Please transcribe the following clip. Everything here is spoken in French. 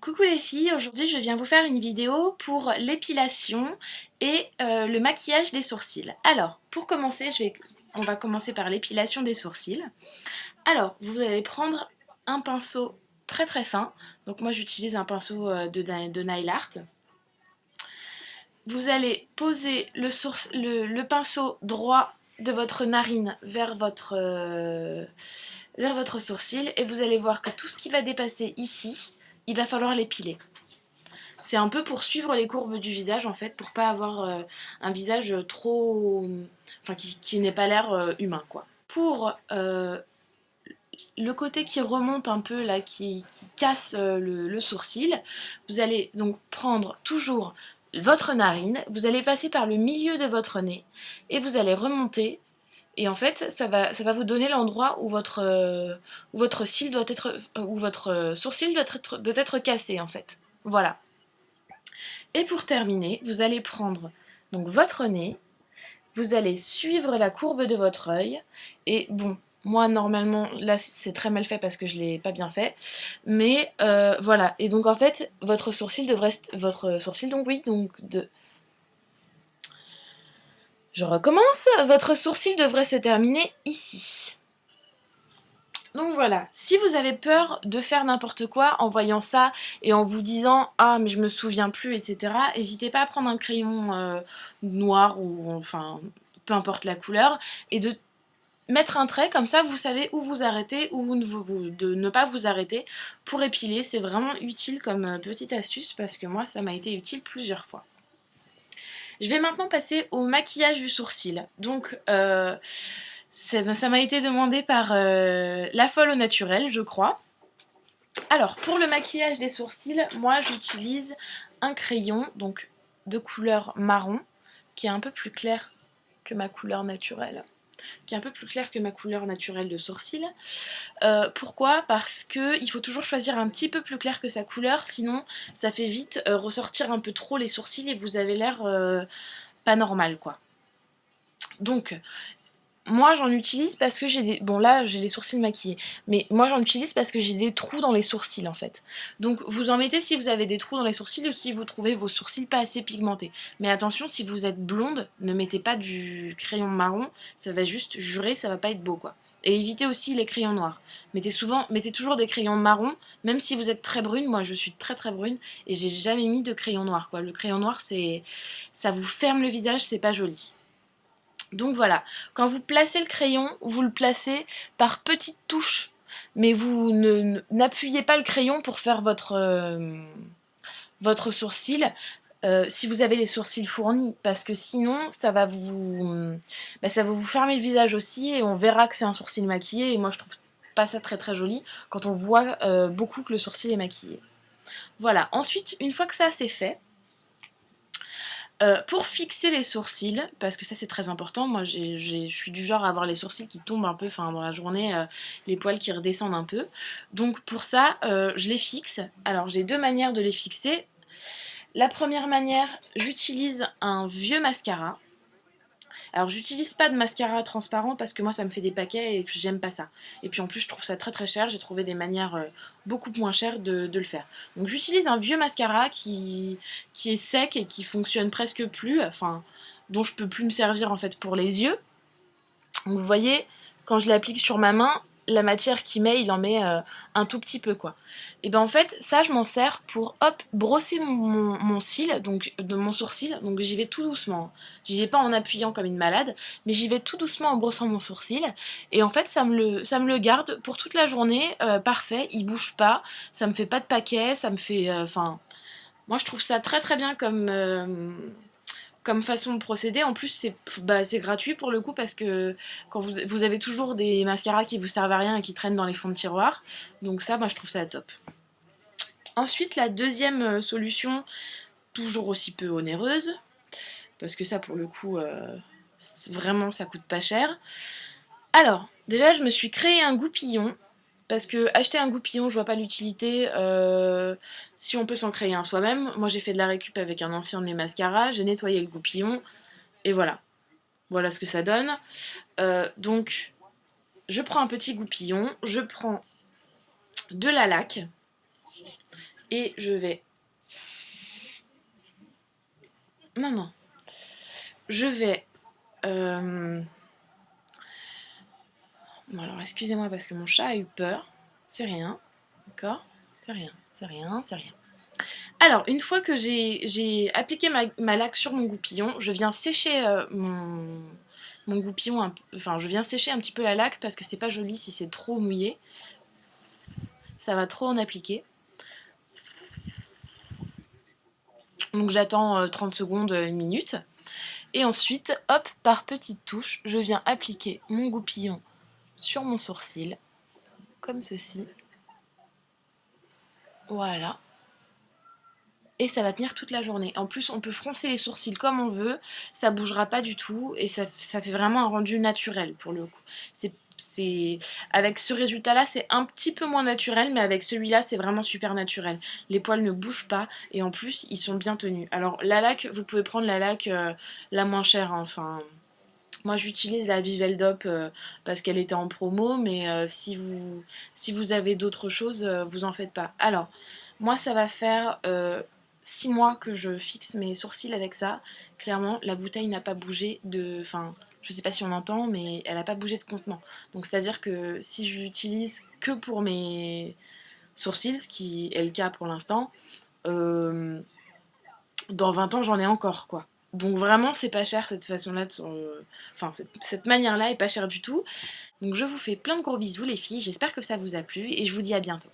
Coucou les filles, aujourd'hui je viens vous faire une vidéo pour l'épilation et le maquillage des sourcils. Alors, pour commencer, on va commencer par l'épilation des sourcils. Alors, vous allez prendre un pinceau très très fin. Donc moi j'utilise un pinceau de nail art. Vous allez poser le pinceau droit de votre narine vers votre sourcil et vous allez voir que tout ce qui va dépasser ici, il va falloir l'épiler. C'est un peu pour suivre les courbes du visage en fait, pour pas avoir un visage trop... Enfin qui n'ait pas l'air humain quoi. Pour le côté qui remonte un peu là, qui casse le sourcil, vous allez donc prendre toujours votre narine, vous allez passer par le milieu de votre nez et vous allez remonter. Et en fait, ça va vous donner l'endroit où votre cil doit être, où votre sourcil doit être cassé en fait. Voilà. Et pour terminer, vous allez prendre donc votre nez, vous allez suivre la courbe de votre œil, et bon, moi normalement, là c'est très mal fait parce que je ne l'ai pas bien fait, mais voilà, et donc en fait, votre sourcil devrait, donc oui, je recommence, votre sourcil devrait se terminer ici. Donc voilà, si vous avez peur de faire n'importe quoi en voyant ça et en vous disant « Ah, mais je me souviens plus, etc. » n'hésitez pas à prendre un crayon noir ou enfin, peu importe la couleur et de mettre un trait, comme ça vous savez où vous arrêter ou de ne pas vous arrêter pour épiler. C'est vraiment utile comme petite astuce parce que moi, ça m'a été utile plusieurs fois. Je vais maintenant passer au maquillage du sourcil. Donc, ça m'a été demandé par La Folle au Naturel, je crois. Alors, pour le maquillage des sourcils, moi j'utilise un crayon, donc de couleur marron, qui est un peu plus clair que ma couleur naturelle. De sourcil. Pourquoi? Parce que il faut toujours choisir un petit peu plus clair que sa couleur, sinon ça fait vite ressortir un peu trop les sourcils et vous avez l'air pas normal, quoi. Donc, moi j'en utilise parce que j'ai des... Bon là j'ai les sourcils maquillés, mais moi j'en utilise parce que j'ai des trous dans les sourcils en fait. Donc vous en mettez si vous avez des trous dans les sourcils ou si vous trouvez vos sourcils pas assez pigmentés. Mais attention, si vous êtes blonde, ne mettez pas du crayon marron, ça va juste jurer, ça va pas être beau quoi. Et évitez aussi les crayons noirs. Mettez toujours des crayons marrons, même si vous êtes très brune. Moi je suis très très brune et j'ai jamais mis de crayon noir quoi. Le crayon noir ça vous ferme le visage, c'est pas joli. Donc voilà, quand vous placez le crayon, vous le placez par petites touches, mais vous n'appuyez pas le crayon pour faire votre sourcil, si vous avez les sourcils fournis, parce que sinon ça va vous fermer le visage aussi et on verra que c'est un sourcil maquillé et moi je trouve pas ça très très joli quand on voit beaucoup que le sourcil est maquillé. Voilà, ensuite une fois que ça c'est fait, pour fixer les sourcils, parce que ça c'est très important, moi je suis du genre à avoir les sourcils qui tombent un peu, enfin dans la journée, les poils qui redescendent un peu. Donc pour ça, je les fixe. Alors j'ai deux manières de les fixer. La première manière, j'utilise un vieux mascara. Alors j'utilise pas de mascara transparent parce que moi ça me fait des paquets et que j'aime pas ça. Et puis en plus je trouve ça très très cher, j'ai trouvé des manières beaucoup moins chères de le faire. Donc j'utilise un vieux mascara qui est sec et qui fonctionne presque plus, enfin dont je peux plus me servir en fait pour les yeux. Donc vous voyez, quand je l'applique sur ma main, la matière qu'il met, il en met un tout petit peu quoi. Et ben en fait, ça je m'en sers pour hop, brosser mon cil, donc de mon sourcil, donc j'y vais tout doucement. J'y vais pas en appuyant comme une malade, mais j'y vais tout doucement en brossant mon sourcil. Et en fait, ça me le garde pour toute la journée, parfait, il bouge pas, ça me fait pas de paquet, ça me fait. Enfin, moi je trouve ça très très bien comme façon de procéder. En plus c'est gratuit pour le coup parce que quand vous avez toujours des mascaras qui vous servent à rien et qui traînent dans les fonds de tiroir, donc ça moi je trouve ça top. Ensuite la deuxième solution, toujours aussi peu onéreuse, parce que ça pour le coup vraiment ça coûte pas cher. Alors déjà je me suis créé un goupillon. Parce que acheter un goupillon, je vois pas l'utilité si on peut s'en créer un soi-même. Moi j'ai fait de la récup avec un ancien de mes mascaras, j'ai nettoyé le goupillon, et voilà. Voilà ce que ça donne. Donc je prends un petit goupillon, je prends de la laque, Et je vais... Non, non. Je vais... Bon alors excusez-moi parce que mon chat a eu peur. C'est rien. D'accord? C'est rien. C'est rien. C'est rien. Alors, une fois que j'ai appliqué ma laque sur mon goupillon, je viens sécher mon goupillon, enfin je viens sécher un petit peu la laque parce que c'est pas joli si c'est trop mouillé. Ça va trop en appliquer. Donc j'attends 30 secondes, une minute. Et ensuite, hop, par petites touches, je viens appliquer mon goupillon sur mon sourcil, comme ceci. Voilà. Et ça va tenir toute la journée. En plus, on peut froncer les sourcils comme on veut, ça bougera pas du tout et ça fait vraiment un rendu naturel pour le coup. Avec ce résultat-là, c'est un petit peu moins naturel, mais avec celui-là, c'est vraiment super naturel. Les poils ne bougent pas et en plus, ils sont bien tenus. Alors, la laque, vous pouvez prendre la laque la moins chère, hein. Enfin, moi, j'utilise la Viveldop parce qu'elle était en promo, mais si vous avez d'autres choses, vous en faites pas. Alors, moi, ça va faire 6 mois que je fixe mes sourcils avec ça. Clairement, la bouteille n'a pas bougé de... Enfin, je sais pas si on entend, mais elle n'a pas bougé de contenant. Donc, c'est-à-dire que si je l'utilise que pour mes sourcils, ce qui est le cas pour l'instant, euh, dans 20 ans, j'en ai encore, quoi. Donc vraiment, c'est pas cher cette façon-là Enfin, cette manière-là est pas chère du tout. Donc je vous fais plein de gros bisous les filles, j'espère que ça vous a plu et je vous dis à bientôt.